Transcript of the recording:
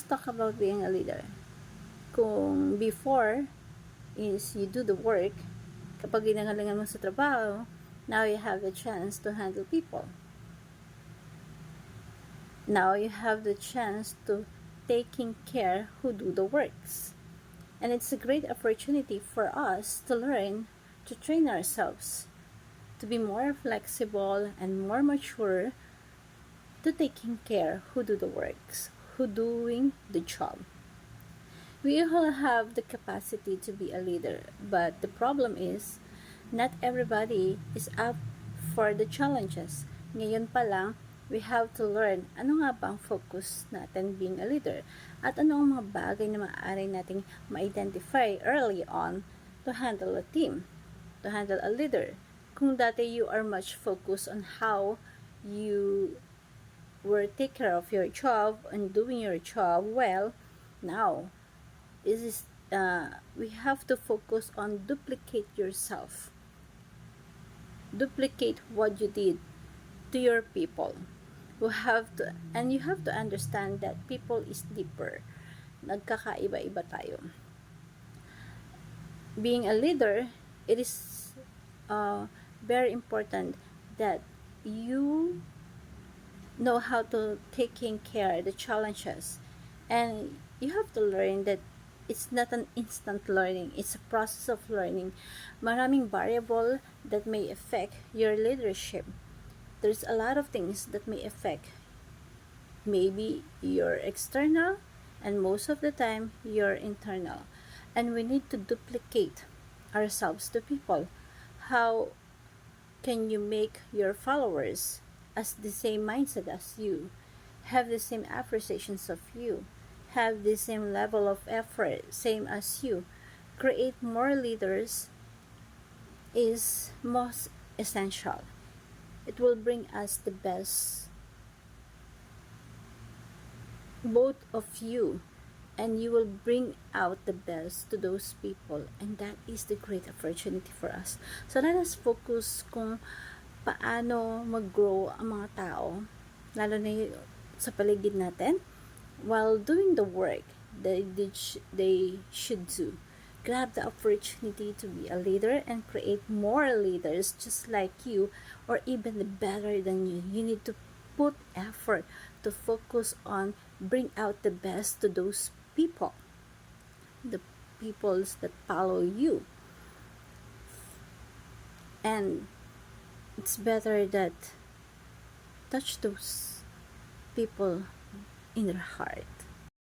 let's talk about being a leader. Kung before is you do the work, kapag ginagalingan mo sa trabaho, now you have the chance to handle people. Now you have the chance to taking care who do the works. And it's a great opportunity for us to learn to train ourselves to be more flexible and more mature to taking care who do the works, who doing the job. We all have the capacity to be a leader, but the problem is not everybody is up for the challenges. Ngayon pa lang, we have to learn ano nga ba ang focus natin being a leader at ano ang mga bagay na maaari nating ma-identify early on to handle a team, to handle a leader. Kung dati you are much focused on how you were take care of your job and doing your job well, now we have to focus on duplicate yourself. Duplicate what you did to your people. You have to understand that people is deeper. Nagkakaiba-iba tayo. Being a leader, it is very important that you know how to taking care of the challenges, and you have to learn that it's not an instant learning, it's a process of learning. Maraming variable that may affect your leadership. There's a lot of things that may affect maybe your external and most of the time your internal, and we need to duplicate ourselves to people. How can you make your followers as the same mindset as you, have the same appreciations of you, have the same level of effort same as you? Create more leaders is most essential. It will bring us the best, both of you, and you will bring out the best to those people, and that is the great opportunity for us. So let us focus kung paano mag-grow ang mga tao, lalo na sa paligid natin, while doing the work that they should do. Grab the opportunity to be a leader and create more leaders just like you or even better than you. You need to put effort to focus on bring out the best to those people, the peoples that follow you. And it's better that touch those people in their heart.